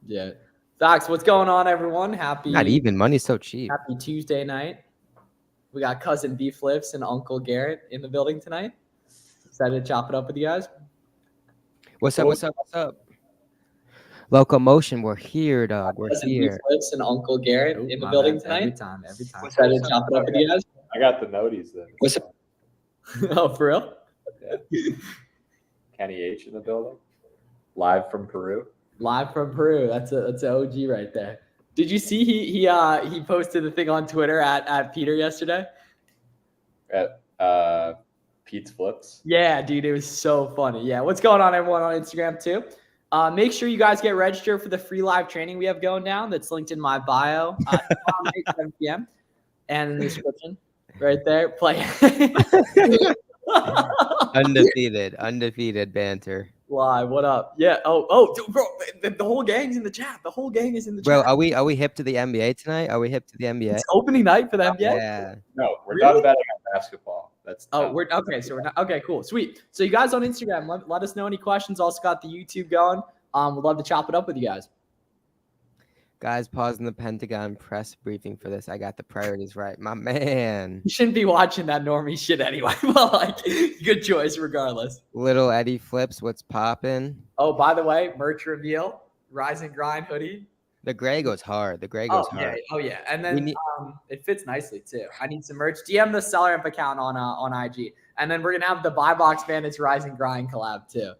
Yeah. Docs, what's going on, everyone? Not even. Money's so cheap. Happy Tuesday night. We got cousin B Flips and Uncle Garrett in the building tonight. Excited to chop it up with you guys. What's up? Locomotion, we're here, dog. We're cousin here. B Flips and Uncle Garrett in the building tonight. Every time. Excited to chop it up with you guys. I got the noties then. What's up? Oh, for real? Yeah. Kenny H in the building. Live from Peru. Live from Peru. That's an OG right there. Did you see he posted the thing on Twitter at Peter yesterday? At Pete's Flips. Yeah, dude, it was so funny. Yeah, what's going on, everyone, on Instagram too? Make sure you guys get registered for the free live training we have going down. That's linked in my bio. 7 p.m. and in the description right there. Play. Undefeated banter. Live, what up? Yeah. Oh, dude, bro, the whole gang's in the chat. The whole gang is in the Bro, chat. are we hip to the NBA tonight? Are we hip to the NBA? It's opening night for the NBA. Yeah. No, we're Really? done betting on basketball. That's we're okay. So we're not okay. Cool, sweet. So you guys on Instagram, let us know any questions. Also got the YouTube going. We'd love to chop it up with you guys. Guys, pausing the Pentagon press briefing for this. I got the priorities right. My man. You shouldn't be watching that normie shit anyway. But like, good choice regardless. Little Eddie Flips, what's popping? Oh, by the way, merch reveal, Rise and Grind hoodie. The gray goes hard. Hard. Yeah. Oh yeah. And then it fits nicely too. I need some merch. DM the Seller Amp account on IG. And then we're gonna have the Buy Box Bandits Rise and Grind collab too.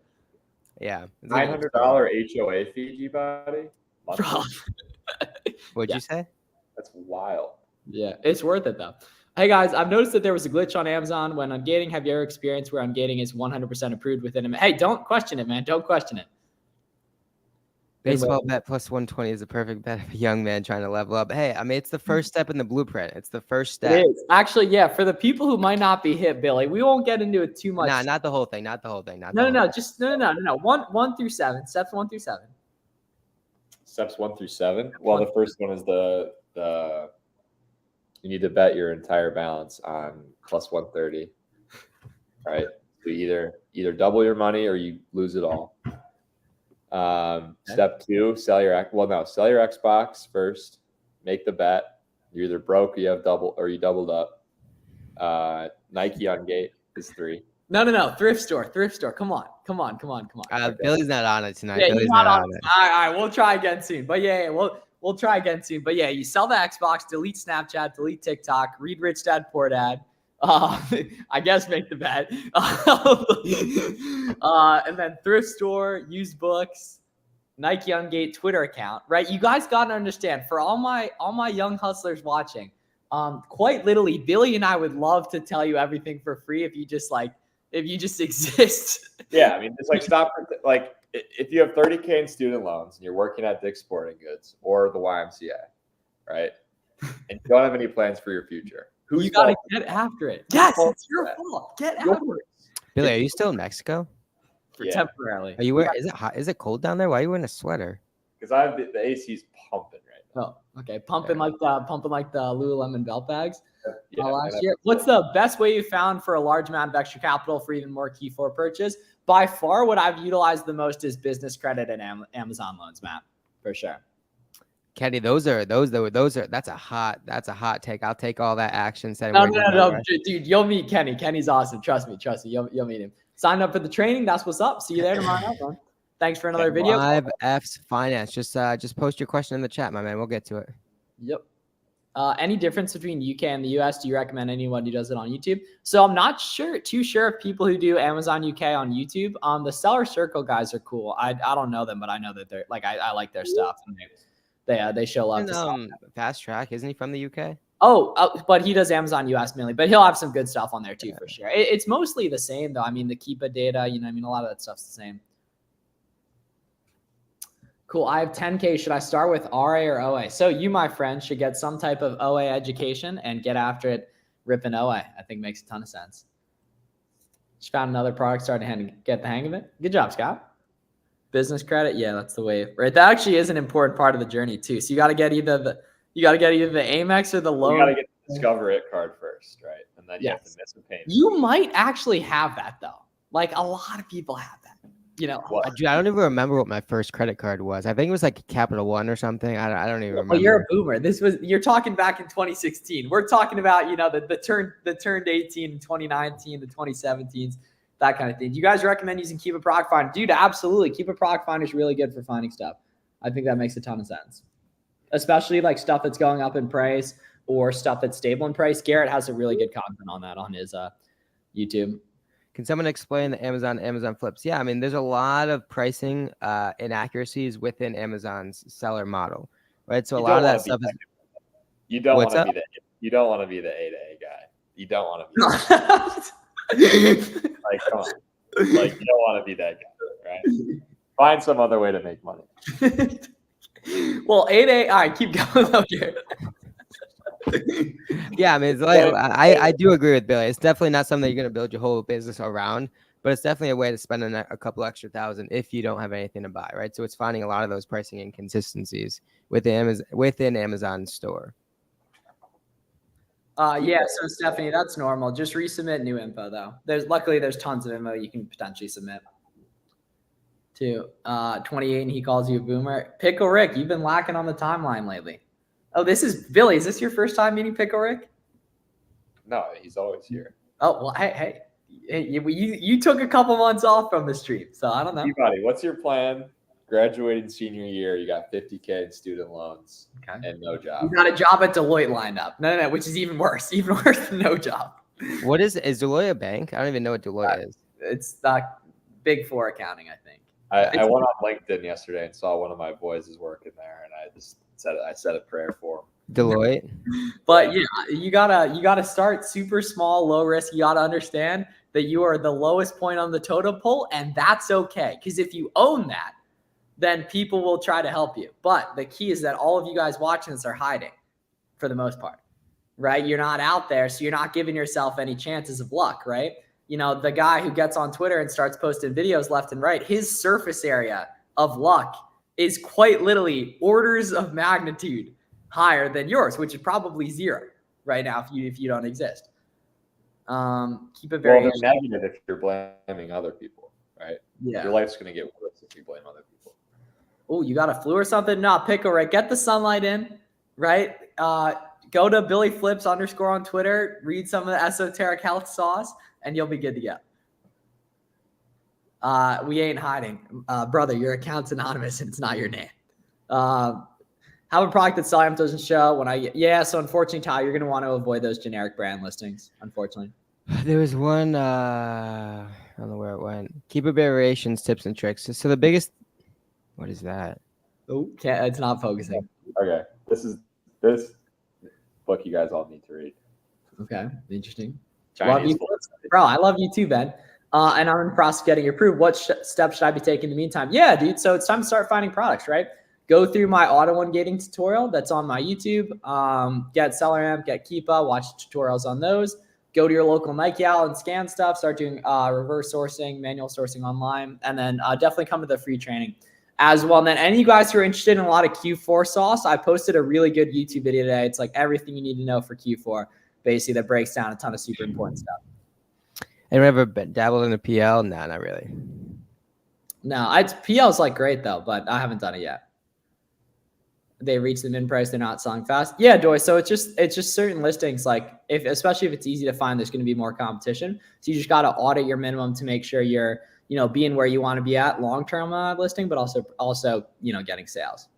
Yeah. $900 HOA fee, G-Body. Bro. What'd you say? That's wild. Yeah, it's worth it though. Hey guys, I've noticed that there was a glitch on Amazon when ungating. Have you ever experienced where ungating is 100% approved within a minute? Hey, don't question it, man. Don't question it. Baseball bet plus 120 is a perfect bet of a young man trying to level up. Hey, I mean, it's the first step in the blueprint. It's the first step. It is. Actually, yeah, for the people who might not be hit, Billy, we won't get into it too much. Nah, not the whole thing. No. Just no. 1 through 7. Steps 1 through 7. Steps 1 through 7. Well, the first one is the you need to bet your entire balance on plus 130. Right? So either double your money or you lose it all. Step 2, sell your Xbox first. Make the bet. You're either broke or you doubled up. Nike on gate is 3. No. Thrift store. Come on. Billy's not on it tonight. Yeah, Billy's he's not on on it. All right. We'll try again soon. But yeah, we'll try again soon. But yeah, you sell the Xbox, delete Snapchat, delete TikTok, read Rich Dad Poor Dad. I guess make the bet. And then thrift store, used books, Nike Ungate Twitter account, right? You guys got to understand, for all my young hustlers watching, quite literally, Billy and I would love to tell you everything for free if you just exist. Yeah, I mean, it's like if you have 30K in student loans and you're working at Dick's Sporting Goods or the YMCA, right? And you don't have any plans for your future. You got to get after it. Yes, it's your fault. Get after it. Billy, are you still in Mexico? Temporarily. Are you wearing? Is it hot? Is it cold down there? Why are you wearing a sweater? Because I have the AC's pumping right now. Oh, okay. Pumping like the Lululemon belt bags. Yeah, last year. What's the best way you found for a large amount of extra capital for even more key for purchase? By far, what I've utilized the most is business credit and Amazon loans, Matt, for sure. Kenny, that's a hot take. I'll take all that action. No, dude, you'll meet Kenny. Kenny's awesome. Trust me. You'll meet him. Sign up for the training. That's what's up. See you there tomorrow night, man. Thanks for another video. 5F's Finance. Just post your question in the chat, my man. We'll get to it. Yep. Any difference between UK and the US? Do you recommend anyone who does it on YouTube? So I'm not too sure if people who do Amazon UK on YouTube. The Seller Circle guys are cool. I don't know them, but I know that they're like I like their stuff. And they show love. Fast Track, isn't he from the UK? But he does Amazon US mainly, but he'll have some good stuff on there too, for sure. It's mostly the same though. I mean, the Keepa data, a lot of that stuff's the same. Cool. I have 10K. Should I start with RA or OA? So you, my friend, should get some type of OA education and get after it ripping OA. I think makes a ton of sense. Just found another product, starting to get the hang of it. Good job, Scott. Business credit. Yeah, that's the wave, right? That actually is an important part of the journey too. So you got to get either the Amex or the loan. You got to get the Discover It card first, right? And then you have to miss a payment. You might actually have that though. Like a lot of people have that. What? Dude, I don't even remember what my first credit card was. I think it was like Capital One or something. I don't even remember. Oh, you're a boomer. You're talking back in 2016. We're talking about, the turned 18 in 2019, the 2017s, that kind of thing. Do you guys recommend using Keep a Proc Finder? Dude, absolutely. Keep a Proc Finder is really good for finding stuff. I think that makes a ton of sense, especially like stuff that's going up in price or stuff that's stable in price. Garrett has a really good content on that on his YouTube. Can someone explain the Amazon flips? Yeah, I mean, there's a lot of pricing inaccuracies within Amazon's seller model, right? So a lot of that stuff is. You don't want What's to up? be you don't want to be the A to A guy. You don't want to be like, come on. Like, you don't want to be that guy, right? Find some other way to make money. Well, 8A. All right, keep going though, Garrett. Yeah, I mean, it's like I do agree with Billy. It's definitely not something you're going to build your whole business around, but it's definitely a way to spend a couple extra thousand if you don't have anything to buy, right? So it's finding a lot of those pricing inconsistencies within Amazon's store. Yeah, so Stephanie, that's normal. Just resubmit new info though. Luckily there's tons of info you can potentially submit. To 28, and he calls you a boomer. Pickle Rick, you've been lacking on the timeline lately. Oh, this is Billy. Is this your first time meeting Pickle Rick? No, he's always here. Oh well, hey, you took a couple months off from the stream, so I don't know. Peabody, what's your plan? Graduating senior year, you got $50K in student loans and no job. You got a job at Deloitte lined up. No, which is even worse than no job. What is Deloitte a bank? I don't even know what Deloitte is. It's Big Four accounting, I think. I went on LinkedIn yesterday and saw one of my boys is working there, and I said a prayer for him. Deloitte. But yeah, you gotta start super small, low risk. You gotta understand that you are the lowest point on the totem pole, and that's okay. Because if you own that, then people will try to help you. But the key is that all of you guys watching this are hiding for the most part, right? You're not out there, so you're not giving yourself any chances of luck, right? The guy who gets on Twitter and starts posting videos left and right, his surface area of luck is quite literally orders of magnitude higher than yours, which is probably zero right now if you don't exist. Keep it very negative if you're blaming other people, right? Yeah. Your life's gonna get worse if you blame other people. Oh, you got a flu or something? No, Pickle Rick, get the sunlight in, right? Go to Billy Flips _ on Twitter, read some of the esoteric health sauce, and you'll be good to go. We ain't hiding. Brother, your account's anonymous and it's not your name. Have a product that Science doesn't show so unfortunately, Ty, you're going to want to avoid those generic brand listings, unfortunately. There was one, I don't know where it went. Keep it variations, tips and tricks. So the biggest, what is that? Oh, it's not focusing. Okay. This book you guys all need to read. Okay. Interesting. Chinese love you, bro. I love you too, Ben. And I'm in the process of getting approved. What steps should I be taking in the meantime? Yeah, dude. So it's time to start finding products, right? Go through my auto one gating tutorial that's on my YouTube. Get SellerAmp, get Keepa, watch tutorials on those. Go to your local Nike Owl and scan stuff. Start doing reverse sourcing, manual sourcing online, and then definitely come to the free training as well. And then any of you guys who are interested in a lot of Q4 sauce, I posted a really good YouTube video today. It's like everything you need to know for Q4, basically, that breaks down a ton of super important stuff. And ever dabbled in a PL? No, not really. No, PL is like great though, but I haven't done it yet. They reach the min price, they're not selling fast. Yeah, Doy. So it's just certain listings, like especially if it's easy to find, there's going to be more competition. So you just got to audit your minimum to make sure you're, being where you want to be at long-term listing, but also, getting sales.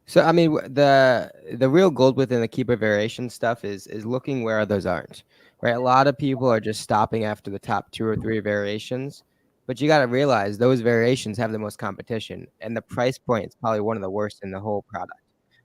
So, I mean, the real gold within the Keeper variation stuff is looking where others aren't, right? A lot of people are just stopping after the top 2 or 3 variations, but you got to realize those variations have the most competition, and the price point is probably one of the worst in the whole product,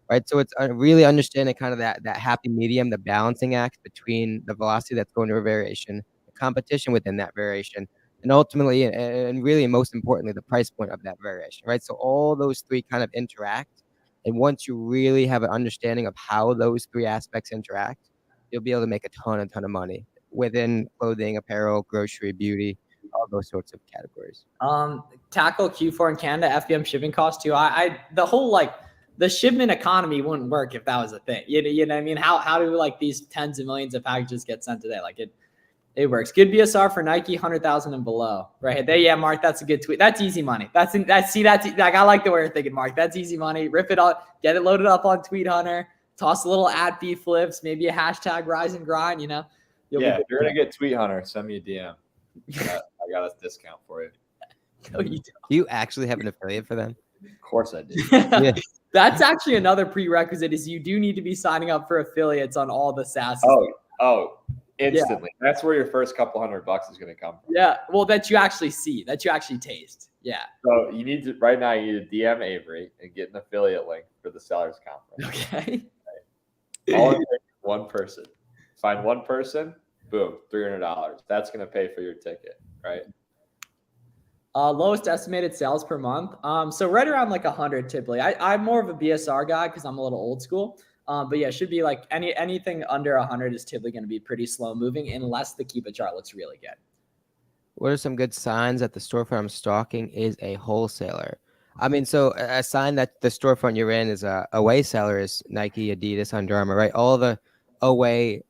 right? So it's really understanding kind of that happy medium, the balancing act between the velocity that's going to a variation, the competition within that variation, and ultimately, and really most importantly, the price point of that variation, right? So all those 3 kind of interact. And once you really have an understanding of how those 3 aspects interact, you'll be able to make a ton of money within clothing, apparel, grocery, beauty, all those sorts of categories. Tackle Q4 in Canada, FBM shipping costs too. The whole the shipment economy wouldn't work if that was a thing. You know what I mean? How do these tens of millions of packages get sent today? It works. Good BSR for Nike, 100,000 and below. Right there. Yeah, Mark, that's a good tweet. That's easy money. That's like, I like the way you're thinking, Mark. That's easy money. Rip it on, get it loaded up on Tweet Hunter. Toss a little ad B flips, maybe a hashtag rise and grind. You know. If you're gonna get Tweet Hunter, send me a DM. I got a discount for you. No, you don't. Do you actually have an affiliate for them? Of course I do. Yeah. That's actually another prerequisite is you do need to be signing up for affiliates on all the SaaS. Oh, instantly. Yeah. That's where your first couple $100 is going to come from. Yeah. Well, that you actually see, that you actually taste. Yeah. So you need to, right now, you need to DM Avery and get an affiliate link for the sellers conference. Okay. Right? All it takes is one person. Find one person, boom, $300. That's going to pay for your ticket, right? Lowest estimated sales per month. So right around like 100 typically. I'm more of a BSR guy because I'm a little old school. But yeah, it should be like anything under 100 is typically going to be pretty slow moving unless the Keepa chart looks really good. What are some good signs that the storefront I'm stalking is a wholesaler? I mean, so a sign that the storefront you're in is a away seller is Nike, Adidas, Under Armour, right? All the away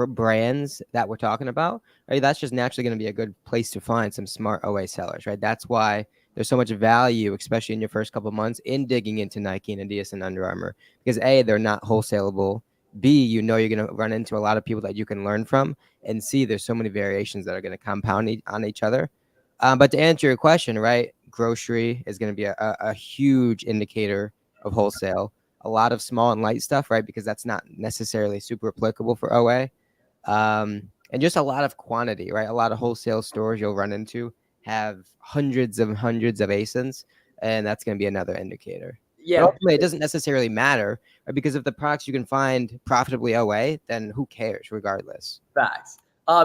brands that we're talking about, right? That's just naturally going to be a good place to find some smart OA sellers, right? That's why there's so much value, especially in your first couple of months, in digging into Nike and Adidas and Under Armour, because A, they're not wholesalable. B, you know you're going to run into a lot of people that you can learn from, and C, there's so many variations that are going to compound on each other. But to answer your question, right, grocery is going to be a huge indicator of wholesale. A lot of small and light stuff, right? Because that's not necessarily super applicable for OA. And just a lot of quantity, right? A lot of wholesale stores you'll run into have hundreds of ASINs, and that's going to be another indicator. Yeah. But ultimately, it doesn't necessarily matter, right? Because if the products you can find profitably OA, then who cares regardless? Facts.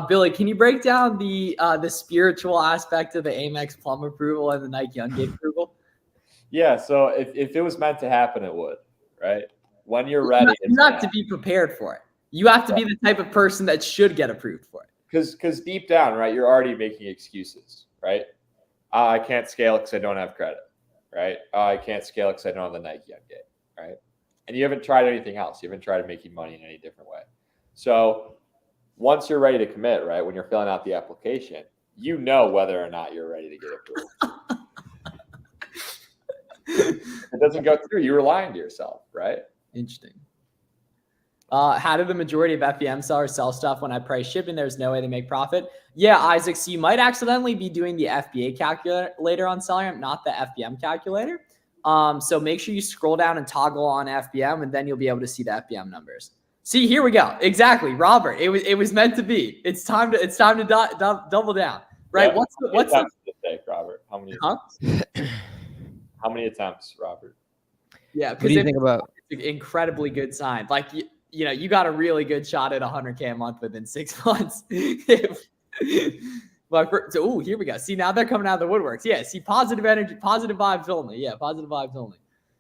Billy, can you break down the spiritual aspect of the Amex Plum approval and the Nike Ungate approval? Yeah, so if it was meant to happen, it would, right? When you're ready. You have to be prepared for it. You have to be the type of person that should get approved for it. Because deep down, right, you're already making excuses, right? I can't scale because I don't have credit, right? I can't scale because I don't have the Nike Ungate, right? And you haven't tried anything else. You haven't tried making money in any different way. So once you're ready to commit, right, when you're filling out the application, you know whether or not you're ready to get approved. If it doesn't go through, you were lying to yourself, right? Interesting. How do the majority of FBM sellers sell stuff when I price shipping? There's no way they make profit. Yeah, Isaac, so you might accidentally be doing the FBA calculator on Selling, not the FBM calculator. So make sure you scroll down and toggle on FBM, and then you'll be able to see the FBM numbers. See, here we go. Exactly, Robert. It was meant to be. It's time to double down. Right? Yeah, What's the mistake, Robert? How many? How many attempts, Robert? Yeah, what do you think about? It's an incredibly good sign. Like you know, you got a really good shot at 100K a month within 6 months. So, here we go. See, now they're coming out of the woodworks. Yeah, see, positive energy, positive vibes only. Yeah, positive vibes only.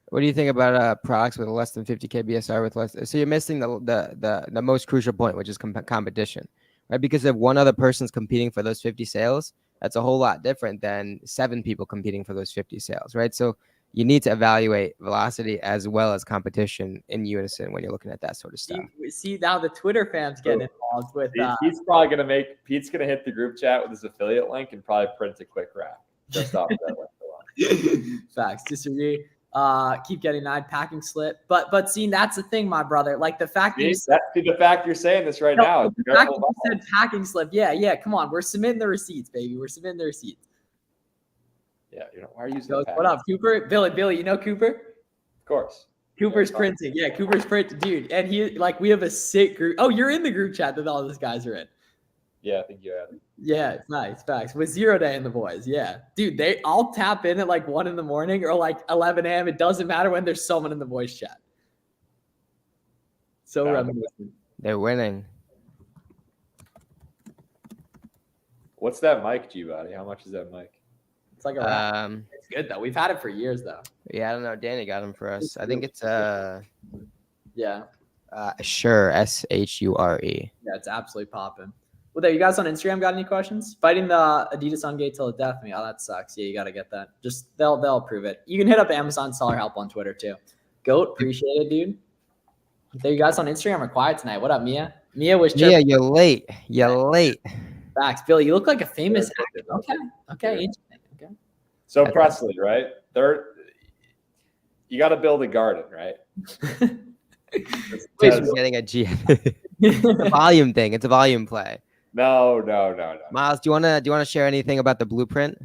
What do you think about products with less than 50K BSR with less? So you're missing the most crucial point, which is competition, right? Because if one other person's competing for those 50 sales, that's a whole lot different than 7 people competing for those 50 sales, right? So you need to evaluate velocity as well as competition in unison when you're looking at that sort of stuff. See now the Twitter fans getting involved with. Pete's probably gonna hit the group chat with his affiliate link and probably print a quick wrap just off that link. Facts. Disagree. Keep getting 9 packing slip, but see, that's the thing, my brother. Like the fact the fact you're saying this right now. The fact that you said packing slip. Yeah. Come on, we're submitting the receipts, baby. We're submitting the receipts. Yeah, why are you using what up, Cooper? Billy, you know Cooper? Of course. Cooper's printing. Yeah, Cooper's printing, dude. And we have a sick group. Oh, you're in the group chat that all those guys are in. Yeah, I think you have. Yeah, it's nice. Facts. With 0 Day and the boys. Yeah. Dude, I'll tap in at like 1 a.m. or like 11 a.m. It doesn't matter when there's someone in the voice chat. So reminiscent. They're winning. What's that mic, G-Body? How much is that mic? It's like it's good though. We've had it for years though. Yeah, I don't know. Danny got them for us. I think it's yeah. Shure, SHURE. Yeah, it's absolutely popping. Well, there, you guys on Instagram got any questions? Fighting the Adidas Ungate till the death of me. Oh, that sucks. Yeah, you got to get that. Just they'll approve it. You can hit up Amazon Seller Help on Twitter too. Goat, appreciate it, dude. There, you guys on Instagram are quiet tonight. What up, Mia? Mia was just you're late. You're late. Facts. Billy, you look like a famous They're actor. cooking. Okay. Yeah. Interesting. Okay. So Presley, right? You got to build a garden, right? Just getting a G. It's a volume thing. It's a volume play. No. Miles, do you wanna share anything about the blueprint?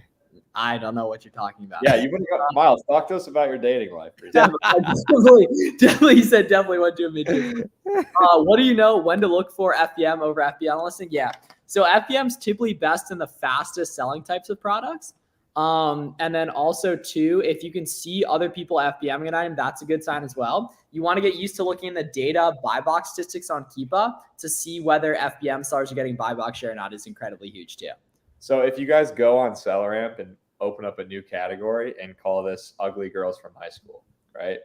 I don't know what you're talking about. Yeah, you would have got Miles. Talk to us about your dating life. For a second. Definitely said definitely went to a midget. What do you know when to look for FBM over FBM listing? Yeah. So FBM's typically best in the fastest selling types of products. And then also too, if you can see other people FBMing an item, that's a good sign as well. You want to get used to looking at the data buy box statistics on Keepa to see whether FBM sellers are getting buy box share or not is incredibly huge too. So if you guys go on SellerAmp and open up a new category and call this ugly girls from high school, right?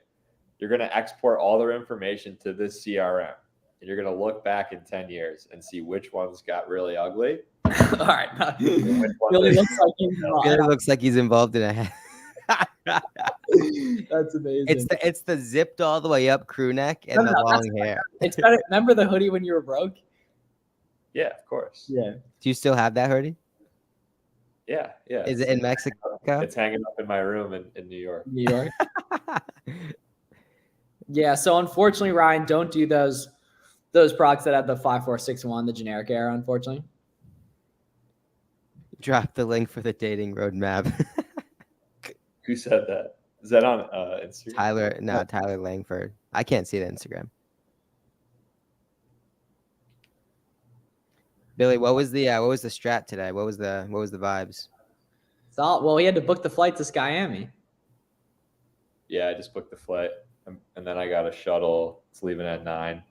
You're going to export all their information to this CRM. And you're going to look back in 10 years and see which ones got really ugly. All right. Billy Looks like he's involved in a. That's amazing. It's the zipped all the way up crew neck and the long hair. It's better. Remember the hoodie when you were broke? Yeah, of course. Yeah. Do you still have that hoodie? Yeah. Is it in Mexico? It's hanging up in my room in New York. New York. Yeah. So unfortunately, Ryan, don't do those products that have the 5461, the generic era. Unfortunately. Drop the link for the dating roadmap. Who said that? Is that on Instagram? Tyler Langford. I can't see the Instagram. Billy, what was the strat today? What was the vibes? Well, he had to book the flight to Skyami. Yeah, I just booked the flight, and then I got a shuttle. It's leaving at 9.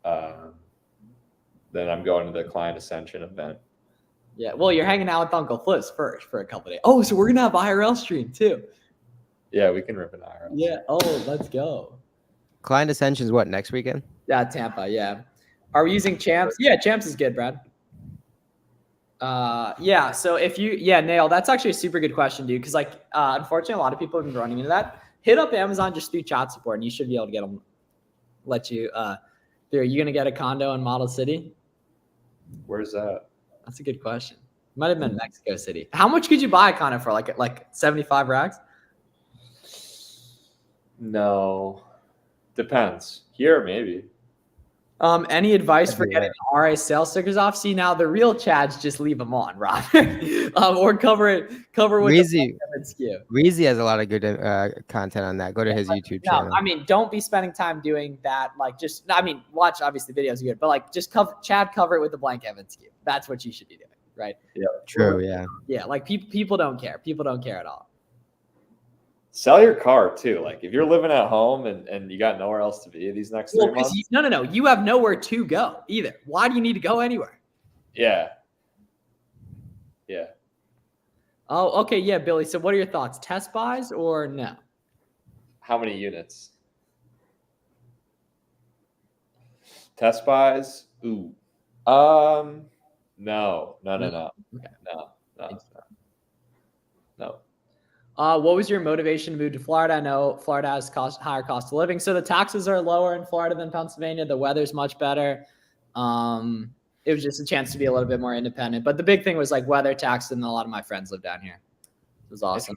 Then I'm going to the Client Ascension event. Yeah, well, you're hanging out with Uncle Flips first for a couple of days. Oh, so we're gonna have IRL stream too. Yeah, we can rip an IRL. Yeah. Oh, let's go. Client Ascension is what, next weekend? Yeah, Tampa. Yeah. Are we using Champs? Yeah, Champs is good, Brad. Yeah. So Nail, that's actually a super good question, dude. Because unfortunately, a lot of people have been running into that. Hit up Amazon just through chat support, and you should be able to get them. Let you. Are you gonna get a condo in Model City? Where's that? That's a good question. Might have been Mexico City. How much could you buy a condo for? Like 75 racks? No, depends. Here, maybe. Any advice for getting the RA sales stickers off? See, now the real Chads just leave them on, Rob. Or cover with Reezy. the SKU. Reezy has a lot of good content on that. Go to his YouTube channel. I mean, don't be spending time doing that. Watch obviously videos are good, but just cover it with the blank Evan SKU. That's what you should be doing, right? Yeah. True. Yeah. Yeah. People don't care. People don't care at all. Sell your car too. Like if you're living at home and you got nowhere else to be these next 3 months. No. You have nowhere to go either. Why do you need to go anywhere? Yeah. Oh, okay. Yeah, Billy. So what are your thoughts? Test buys or no? How many units? Test buys? Ooh. No. Okay. No. What was your motivation to move to Florida? I know Florida has higher cost of living. So the taxes are lower in Florida than Pennsylvania. The weather's much better. It was just a chance to be a little bit more independent. But the big thing was weather, taxes, and a lot of my friends live down here. It was awesome.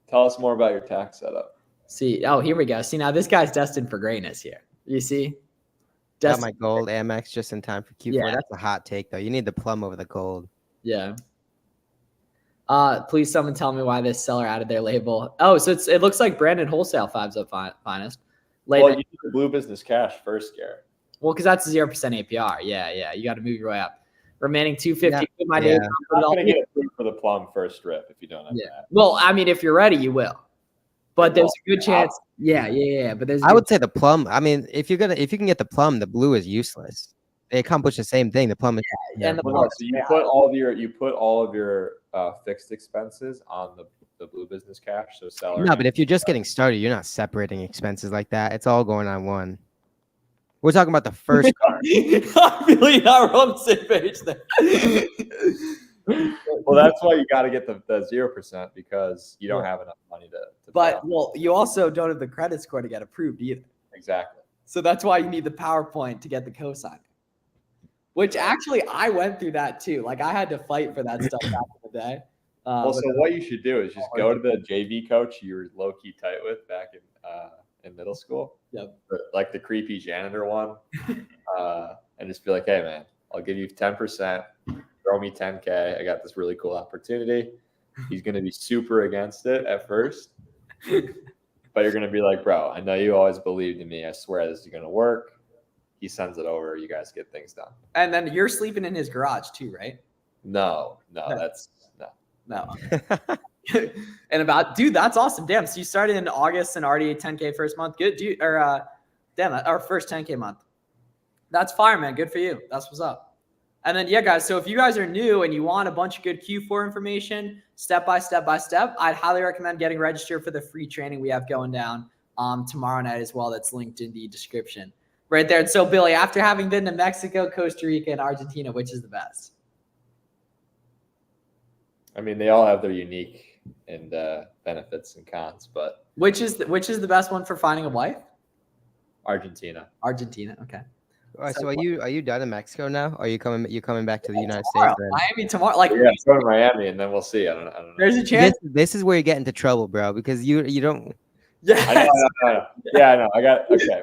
Tell us more about your tax setup. See, here we go. See, now this guy's destined for greatness here. You see? Got my gold Amex just in time for Q4. Yeah. That's a hot take, though. You need the plum over the gold. Yeah. Please someone tell me why this seller added their label. Oh, so it looks like Brandon Wholesale 5's up finest. Well, you need the Blue Business Cash first, Garrett. Well, because that's 0% APR. Yeah. You got to move your way up. Remaining 250. Yeah. I'm going to get approved for the plum first rip if you don't have that. Well, I mean, if you're ready, you will. But there's a good chance. Yeah. But I would say the plum. I mean, if you can get the plum, the blue is useless. They accomplish the same thing. The plum is. Yeah, and the plum. So you put all of your fixed expenses on the Blue Business Cash. So seller. No, but if you're just getting started, you're not separating expenses like that. It's all going on one. We're talking about the first car. I'm really not on the same page there. Well, that's why you got to get the 0% because you don't have enough money to But you also don't have the credit score to get approved either. Exactly. So that's why you need the PowerPoint to get the cosign. Which actually I went through that too. Like I had to fight for that stuff back in the day. Well, so what you should do is just go to the JV coach you were low key tight with back in middle school. Yep. Like the creepy janitor one, and just be like, "Hey, man, I'll give you 10%. Throw me 10K. I got this really cool opportunity." He's gonna be super against it at first, but you're gonna be like, "Bro, I know you always believed in me. I swear this is gonna work." He sends it over. You guys get things done. And then you're sleeping in his garage too, right? No, that's no. No. And dude, that's awesome. Damn. So you started in August and already 10K first month. Good. Dude, or our first 10K month. That's fire, man. Good for you. That's what's up. And then, yeah, guys. So if you guys are new and you want a bunch of good Q4 information, step by step, I'd highly recommend getting registered for the free training we have going down tomorrow night as well. That's linked in the description right there. And so, Billy, after having been to Mexico, Costa Rica, and Argentina, which is the best? I mean, they all have their unique and benefits and cons, but Which is the best one for finding a wife? Argentina. Argentina. Okay. So are you done in Mexico now? Or are you coming back to the United Tomorrow. States? Then? Miami tomorrow. Like, Yeah, go to Miami and then we'll see. I don't know. there's a chance. This is where you get into trouble, bro, because you don't. Yeah. I know. Yeah, I know. I got okay.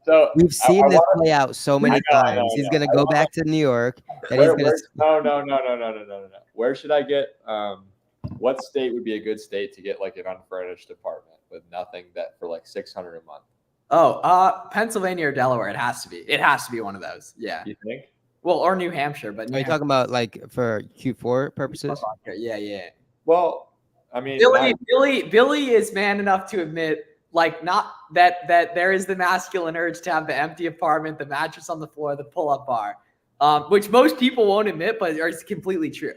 So We've seen I this wanna- play out so many I know, times. He's I gonna know. go back to New York. Then Where, he's gonna. no. Where should I get? What state would be a good state to get like an unfurnished apartment with nothing that for like $600 a month? Pennsylvania or Delaware. It has to be. It has to be one of those. Yeah. You think? Well, or New Hampshire, but Are you talking about like for Q4 purposes? Yeah. Well, I mean, Billy is man enough to admit, like, not that there is the masculine urge to have the empty apartment, the mattress on the floor, the pull-up bar, which most people won't admit, but is completely true.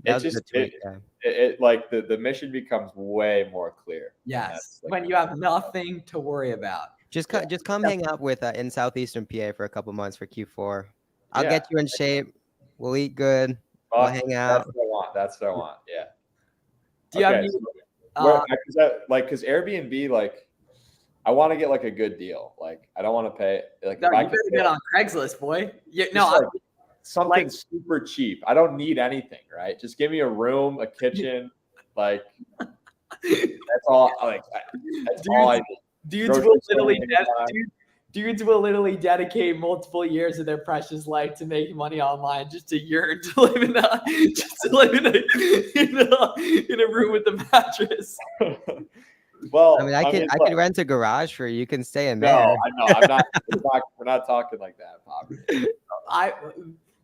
That it's was a just good tweet, yeah. it like the mission becomes way more clear. Yes, Like, when you have nothing to worry about. Just come hang out with in southeastern PA for a couple months for Q4. I'll Yeah. get you in shape. We'll eat good. We'll hang out. That's what I want. Yeah. Do you have Okay, any, because Airbnb, like, I want to get like a good deal. Like, I don't want to pay like no, if I you can better get on Craigslist, boy. just, No, like, something like- super cheap. I don't need anything, right? Just give me a room, a kitchen, like that's all. That's all I need. dudes Grocery will store literally anytime. dudes will literally dedicate multiple years of their precious life to making money online just to yearn to live in a room with a mattress. Well, I mean, I look, could rent a garage for you. You can stay in No, there. I know. I'm not. We're not talking like that, poverty.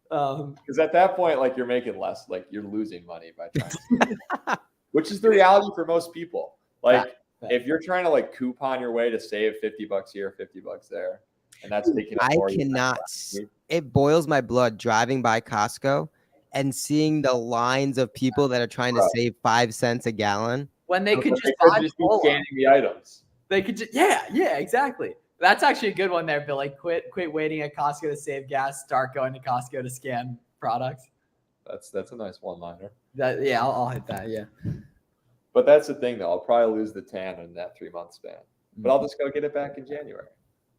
Because at that point, like, you're making less. Like, you're losing money by trying. Which is the reality for most people. Like, if you're trying to like coupon your way to save $50 here, $50 there, and that's taking. I cannot. It boils my blood driving by Costco and seeing the lines of people that are trying to save 5 cents a gallon. When they could just be buy Polo. scanning the items. They could just yeah, exactly. That's actually a good one there, Billy. Quit waiting at Costco to save gas. Start going to Costco to scan products. That's a nice one-liner. I'll hit that. Yeah. But that's the thing, though. I'll probably lose the tan in that 3-month span. But I'll just go get it back in January.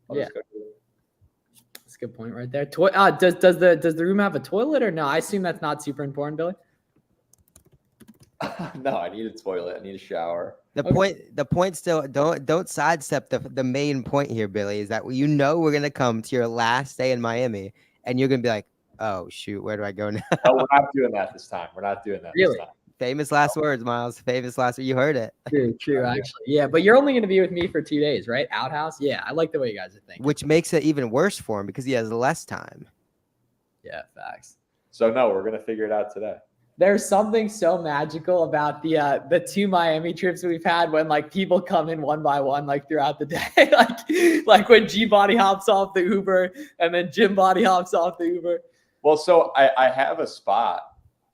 That's a good point right there. Does the room have a toilet or no? I assume that's not super important, Billy. No, I need a toilet. I need a shower. The point still don't sidestep the main point here, Billy, is that we're gonna come to your last day in Miami and you're gonna be like, oh shoot, where do I go now? No, we're not doing that this time. We're not doing that Really? this time. Famous last words, Miles. Famous last words. You heard it. True, actually. Yeah, but you're only gonna be with me for 2 days, right? Outhouse. Yeah, I like the way you guys are thinking. Which makes it even worse for him because he has less time. Yeah, facts. So no, we're gonna figure it out today. There's something so magical about the 2 Miami trips we've had when like people come in one by one like throughout the day, like when G Body hops off the Uber and then Jim Body hops off the Uber. Well, so I have a spot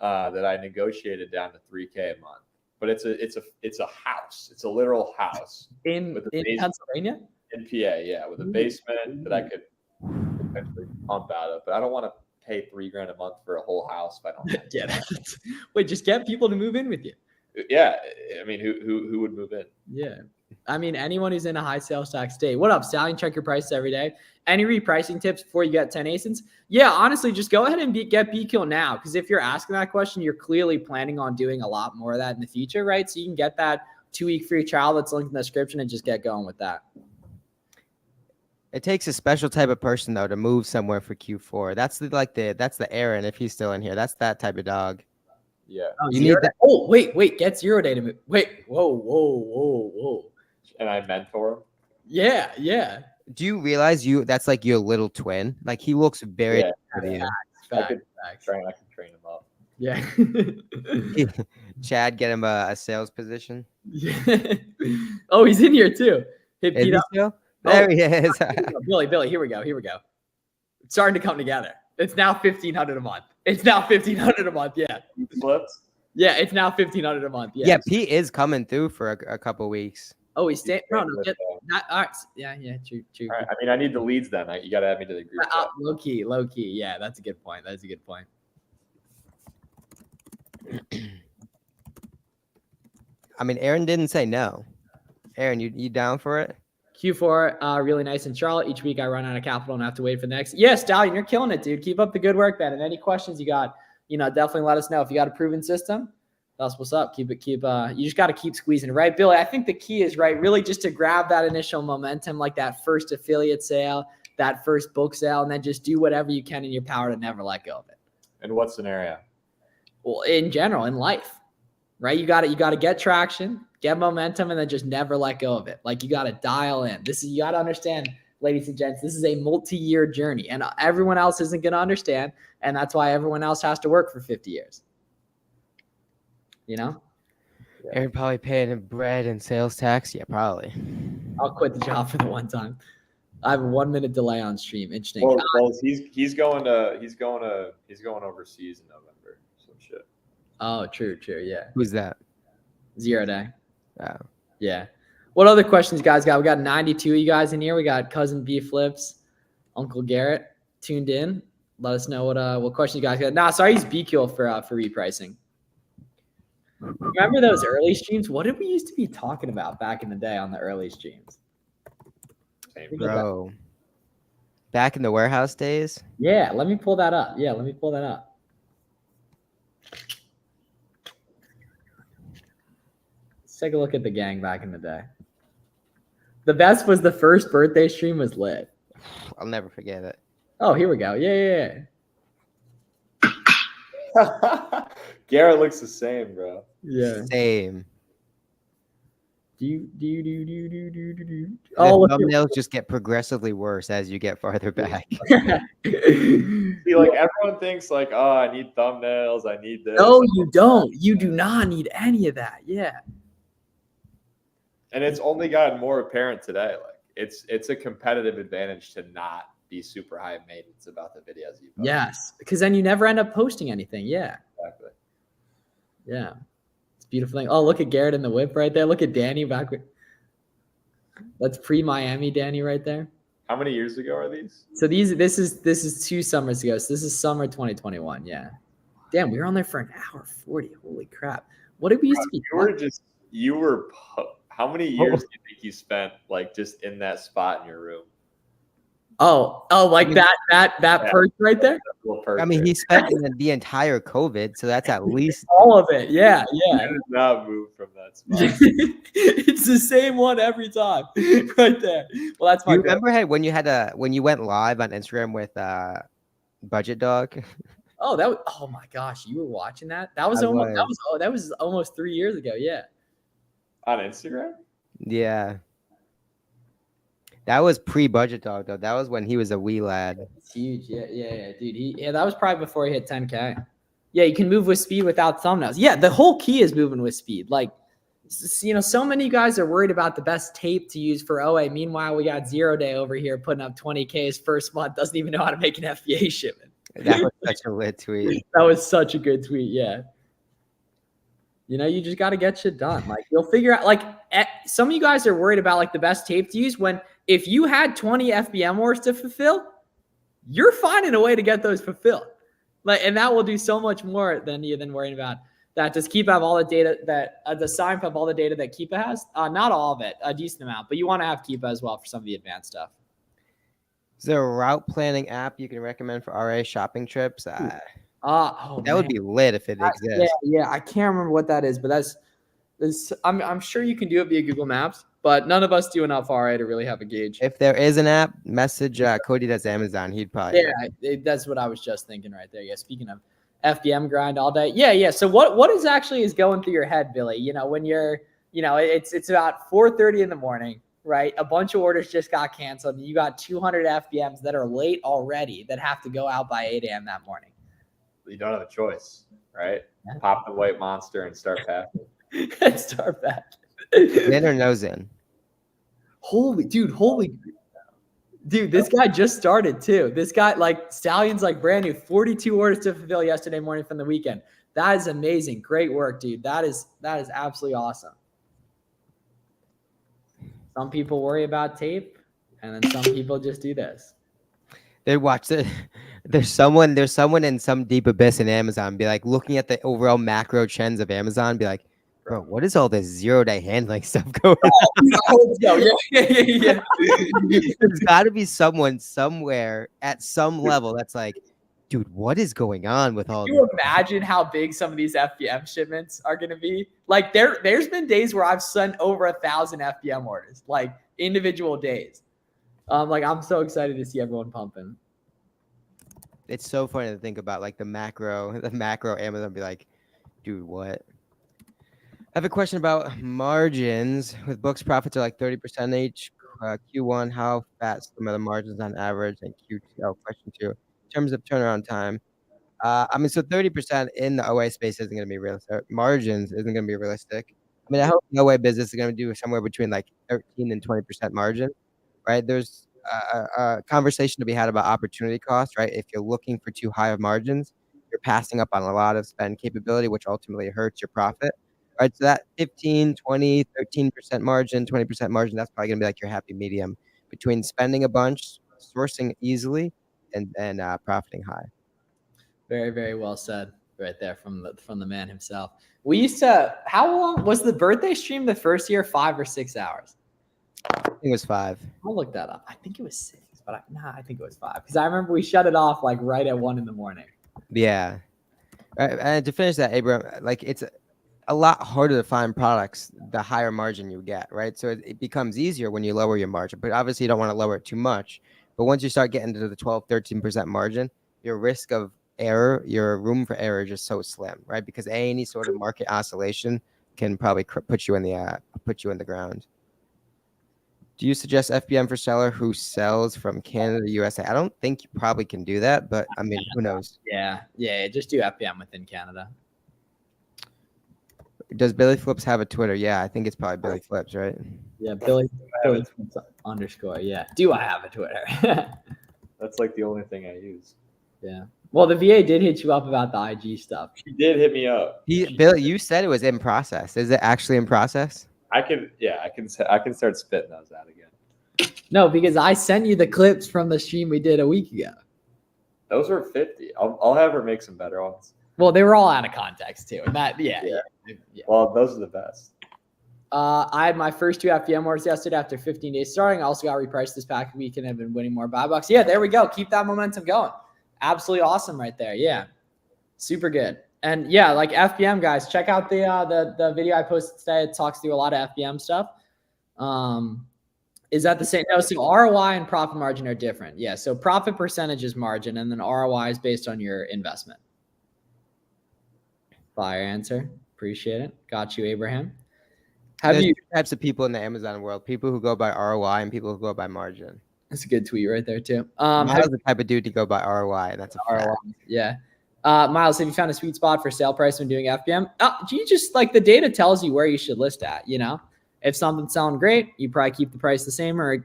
that I negotiated down to $3K a month, but it's a house. It's a literal house In with a in basement. Pennsylvania? In PA, yeah, with a basement that I could potentially pump out of, but I don't want to pay $3,000 a month for a whole house if I don't. Have to. Yeah. Wait, just get people to move in with you. Yeah, I mean, who would move in? Yeah. I mean, anyone who's in a high sales tax state. What up, Stallion? Check your prices every day. Any repricing tips before you get 10 ASINs? Yeah, honestly, just go ahead and get BKill now. Because if you're asking that question, you're clearly planning on doing a lot more of that in the future, right? So you can get that 2-week free trial that's linked in the description and just get going with that. It takes a special type of person though to move somewhere for Q4. That's the Aaron, if he's still in here. That's that type of dog. Yeah. Oh, You need that. Oh, wait, get 0 day to move. Wait, whoa. And I mentor him. Yeah. Do you realize that's like your little twin? Like he looks very Yeah. different to I can Facts. train him up. Yeah. you. Chad, get him a sales position. Yeah. Oh, he's in here too. Hit Is Pete he up. still? There he is. Billy, here we go. It's starting to come together. It's now $1,500 a month. It's now $1,500 a month. Yeah. Flips. Yeah, it's now $1,500 a month. Yeah. Yeah, Pete is coming through for a couple weeks. Oh, he's staying. No, With, get not. All right. Yeah, true. all right. I mean, I need the leads then. You got to add me to the group. Chat. Low key. Yeah, that's a good point. I mean, Aaron didn't say no. Aaron, you down for it? Q4, really nice in Charlotte. Each week I run out of capital and have to wait for the next. Yes, Stallion, you're killing it, dude. Keep up the good work, Ben. And any questions you got, definitely let us know. If you got a proven system, that's what's up. You just got to keep squeezing, right? Billy, I think the key is, right, really just to grab that initial momentum, like that first affiliate sale, that first book sale, and then just do whatever you can in your power to never let go of it. In what scenario? Well, in general, in life, right? You got to get traction, get momentum, and then just never let go of it. Like you got to dial in. You got to understand, ladies and gents, this is a multi-year journey, and everyone else isn't going to understand. And that's why everyone else has to work for 50 years. Aaron probably paying him bread and sales tax. Yeah, probably. I'll quit the job for the one time. I have a 1 minute delay on stream. Interesting. Well, he's going overseas in November. Some shit. Oh, true. Yeah. Who's that? 0 day. Oh. Yeah. What other questions, guys? We got 92 of you guys in here. We got Cousin B Flips, Uncle Garrett tuned in. Let us know what questions you guys got. Nah, sorry, he's BQL for repricing. Remember those early streams? What did we used to be talking about back in the day on the early streams? Bro. Back in the warehouse days? Yeah, let me pull that up. Let's take a look at the gang back in the day. The best was the first birthday stream was lit. I'll never forget it. Oh, here we go. Yeah. Garrett looks the same, bro. Yeah. Same. Do. Oh, the thumbnails just get progressively worse as you get farther back. See, like everyone thinks, like, oh, I need thumbnails, I need this. No, you don't. You do not need any of that. Yeah. And it's only gotten more apparent today. Like, it's a competitive advantage to not be super high maintenance about the videos you post. Yes, because then you never end up posting anything. Yeah. Exactly. Yeah. It's a beautiful thing. Oh, look at Garrett in the whip right there. Look at Danny back. That's pre-Miami Danny right there. How many years ago are these? So this is 2 summers ago. So this is summer 2021. Yeah. Damn, we were on there for an hour 40. Holy crap. What did we used to be? How many years do you think you spent like just in that spot in your room? Oh, like that perch right there? I mean, he spent the entire COVID, so that's at least all of it. Yeah. He did not move from that spot. It's the same one every time, right there. Well, that's my. You remember when you went live on Instagram with Budget Dog? Oh my gosh, you were watching that? That was almost 3 years ago. Yeah. On Instagram? Yeah. That was pre-Budget Dog, though. That was when he was a wee lad. It's huge. Yeah, dude. That was probably before he hit 10K. Yeah, you can move with speed without thumbnails. Yeah, the whole key is moving with speed. Like, so many guys are worried about the best tape to use for OA. Meanwhile, we got 0 day over here putting up 20K his first month. Doesn't even know how to make an FBA shipment. That was such a lit tweet. That was such a good tweet. Yeah. You just got to get shit done. Like, you'll figure out, like, some of you guys are worried about, like, the best tape to use when if you had 20 FBM orders to fulfill, you're finding a way to get those fulfilled. Like, and that will do so much more than worrying about that does Keepa have all the data that does Sign have all the data that Keepa has? Not all of it, a decent amount, but you want to have Keepa as well for some of the advanced stuff. Is there a route planning app you can recommend for RA shopping trips? That would be lit if it exists. Yeah, I can't remember what that is, but that's I'm sure you can do it via Google Maps, but none of us do enough RA to really have a gauge. If there is an app, message Cody does Amazon. He'd probably That's what I was just thinking right there. Yeah, speaking of FBM grind all day. Yeah. So what is going through your head, Billy? You know, when you're, it's about 4:30 in the morning, right? A bunch of orders just got canceled. And you got 200 FBMs that are late already that have to go out by 8 a.m. that morning. You don't have a choice, right? Pop the white monster and start passing. Start back. in or nose in. Holy dude, this guy just started too. This guy, like, Stallion's like brand new, 42 orders to fulfill yesterday morning from the weekend. That is amazing. Great work, dude. That is absolutely awesome. Some people worry about tape, and then some people just do this. They watch it. There's someone in some deep abyss in Amazon, be like looking at the overall macro trends of Amazon, be like, bro, what is all this 0-day handling stuff going on? Yeah. There's got to be someone somewhere at some level that's like, dude, what is going on with all Can you this? imagine how big some of these FBM shipments are going to be? Like, there's been days where I've sent over 1,000 FBM orders, like individual days. Like, I'm so excited to see everyone pumping. It's so funny to think about, like the macro Amazon be like, dude, what? I have a question about margins. With books, profits are like 30% each. Q1, how fast some of the margins on average? And Q2, question 2, in terms of turnaround time. So 30% in the OA space isn't going to be realistic. Margins isn't going to be realistic. I mean, I hope the OA business is going to do somewhere between like 13 and 20% margin, right? There's a conversation to be had about opportunity cost, right? If you're looking for too high of margins, you're passing up on a lot of spend capability, which ultimately hurts your profit. Right, so that 15, 20, 13% margin, 20% margin, that's probably going to be like your happy medium between spending a bunch, sourcing easily, and profiting high. Very, very well said right there from the man himself. We used to, how long was the birthday stream the first year? 5 or 6 hours? I think it was 5. I'll look that up. I think it was 6, but I think it was 5 because I remember we shut it off like right at 1 in the morning. Yeah. And to finish that, Abram, like it's a lot harder to find products the higher margin you get, right? So it becomes easier when you lower your margin, but obviously you don't want to lower it too much. But once you start getting to the 12, 13% margin, your risk of error, your room for error is just so slim, right? Because any sort of market oscillation can probably put you in the ground. Do you suggest FBM for seller who sells from Canada to USA? I don't think you probably can do that, but I mean, who knows? Yeah, just do FBM within Canada. Does Billy Flips have a Twitter? Yeah, I think it's probably Billy Flips, right? Yeah, Billy Flips _ Yeah. Do I have a Twitter? That's like the only thing I use. Yeah. Well, the VA did hit you up about the IG stuff. He did hit me up. Billy, you said it was in process. Is it actually in process? I can start spitting those out again. No, because I sent you the clips from the stream we did a week ago. Those were 50. I'll have her make some better ones. Well, they were all out of context too. And that, yeah. Well, those are the best. I had my first 2 FBM orders yesterday after 15 days starting. I also got repriced this past week and have been winning more buy bucks. Yeah, there we go. Keep that momentum going. Absolutely awesome right there. Yeah, super good. And yeah, like FBM guys, check out the video I posted today. It talks through a lot of FBM stuff. Is that the same? No, so ROI and profit margin are different. Yeah, so profit percentage is margin, and then ROI is based on your investment. Fire answer. Appreciate it. Got you, Abraham. There's two types of people in the Amazon world: people who go by ROI and people who go by margin. That's a good tweet right there too. Miles the type of dude to go by ROI, and that's a fact. ROI. Yeah. Miles, have you found a sweet spot for sale price when doing FBM? You just like the data tells you where you should list at. You know, if something's selling great, you probably keep the price the same or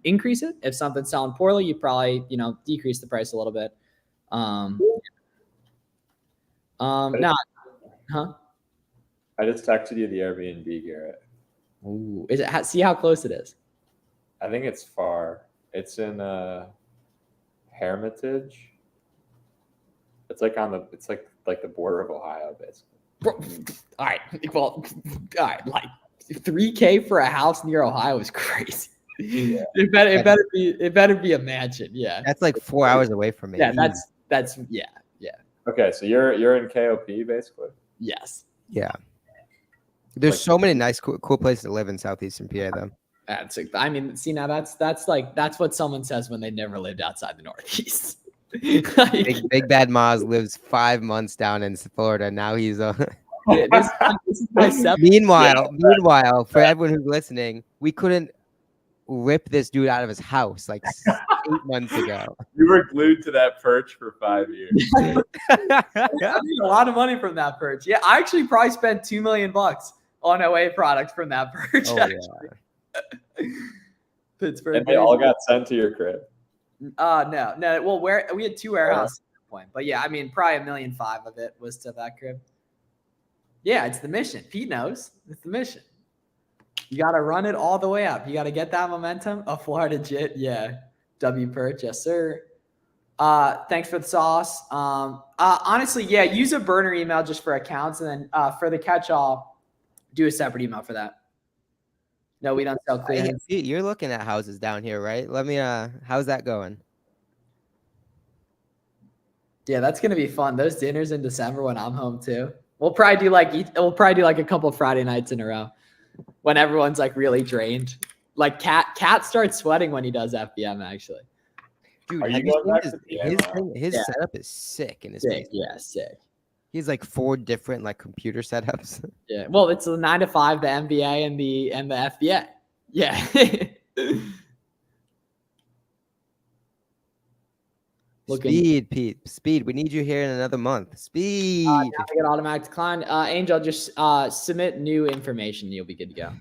increase it. If something's selling poorly, you probably decrease the price a little bit. Huh? I just texted you the Airbnb, Garrett. Ooh, is it? See how close it is. I think it's far. It's in Hermitage. It's like on the. It's like the border of Ohio, basically. Bro, all right. Well, all right. Like $3K for a house near Ohio is crazy. Yeah. It better be a mansion. Yeah. That's like 4 hours away from me. Yeah. Easy. That's yeah. Okay, so you're in KOP basically. Yes. Yeah. There's Like- so many nice, cool places to live in southeastern PA, though. That's. I mean, see now that's what someone says when they never lived outside the Northeast. Like, Big Bad Maz lives 5 months down in Florida. Now he's this is my seventh. Meanwhile, for everyone who's listening, we couldn't rip this dude out of his house like 8 months ago. You were glued to that perch for 5 years. I made a lot of money from that perch. Yeah, I actually probably spent $2 million on OA products from that perch. Oh, yeah. Pittsburgh. And they all got sent to your crib. No. Well, we had 2 warehouses at that point, but yeah, I mean, probably $1.5 million of it was to that crib. Yeah, it's the mission. Pete knows it's the mission. You got to run it all the way up. You got to get that momentum. A Florida Jit, yeah. W Perch, yes sir. Thanks for the sauce. Honestly, yeah, use a burner email just for accounts, and then for the catch-all, do a separate email for that. No, we don't sell clear. Hey, Pete, you're looking at houses down here, right? Let me. How's that going? Yeah, that's gonna be fun. Those dinners in December when I'm home too. We'll probably do like a couple Friday nights in a row when everyone's like really drained. Like Cat starts sweating when he does FBM actually. Dude, Are have you you going seen back to PA? his Yeah. setup is sick in his Sick, basement. yeah, sick. He's like 4 different like computer setups. Yeah. Well, it's the 9 to 5, the MBA and the FBA. Yeah. Looking. Speed, Pete. Speed. We need you here in another month. Speed. Now I get automatic decline. Angel, just submit new information. You'll be good to go.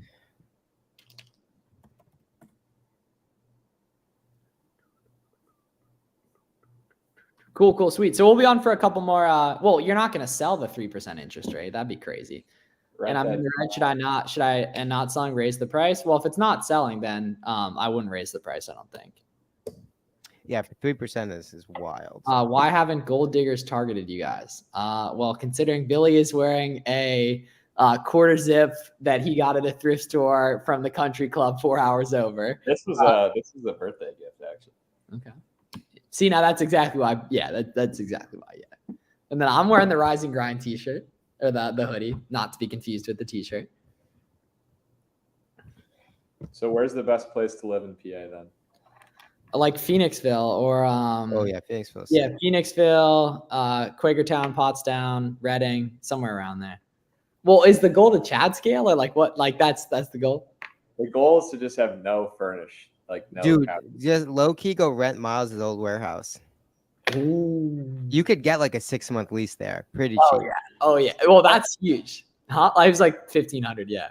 Cool, sweet. So we'll be on for a couple more. Well, you're not going to sell the 3% interest rate. That'd be crazy. Right, And I'm in the red. Should I and not selling raise the price? Well, if it's not selling, then I wouldn't raise the price. I don't think. Yeah, for 3% is wild. Why haven't Gold Diggers targeted you guys? Well, considering Billy is wearing a quarter zip that he got at a thrift store from the country club 4 hours over. This was a birthday gift actually. Okay. See, now that's exactly why. Yeah, that's exactly why. Yeah. And then I'm wearing the Rise and Grind t-shirt or the hoodie, not to be confused with the t-shirt. So where's the best place to live in PA then? Like Phoenixville or Oh yeah, Phoenixville. yeah, Phoenixville, Quakertown, Pottstown, Reading, somewhere around there. Well, is the goal to Chad scale or like what? Like that's the goal. The goal is to just have no furnish, like no. Dude, cabin. just low key go rent Miles' old warehouse. You could get like a 6-month lease there, pretty cheap. Oh yeah. Well, that's huge. Huh? I was like 1,500. Yeah.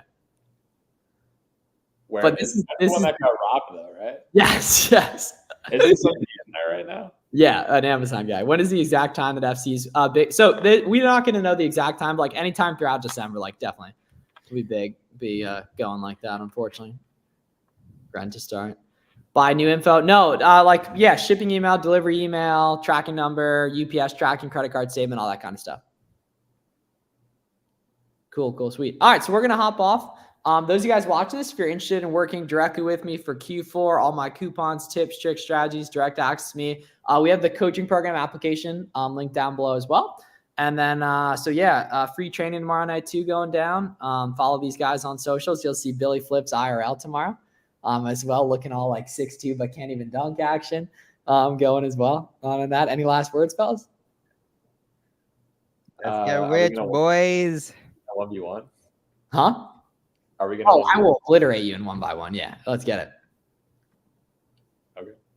Where but is this is- that's this the one is- that got robbed though, right? Yes. Is there somebody in there right now? Yeah, an Amazon guy. When is the exact time that FC's big? So we're not going to know the exact time. But like anytime throughout December, like definitely, it'll be big. Be going like that. Unfortunately, grind to start. Buy new info. No, like yeah, shipping email, delivery email, tracking number, UPS tracking, credit card statement, all that kind of stuff. Cool, sweet. All right, so we're gonna hop off. Those of you guys watching this, if you're interested in working directly with me for Q4, all my coupons, tips, tricks, strategies, direct access to me, we have the coaching program application linked down below as well. And then, so yeah, free training tomorrow night too going down. Follow these guys on socials. You'll see Billy Flips IRL tomorrow as well, looking all like 6'2", but can't even dunk action going as well on that. Any last words, fellas? Let's Are get we rich, gonna- boys. 1v1? Huh? Are we gonna? Oh, I will obliterate you in 1x1. Yeah, let's get it.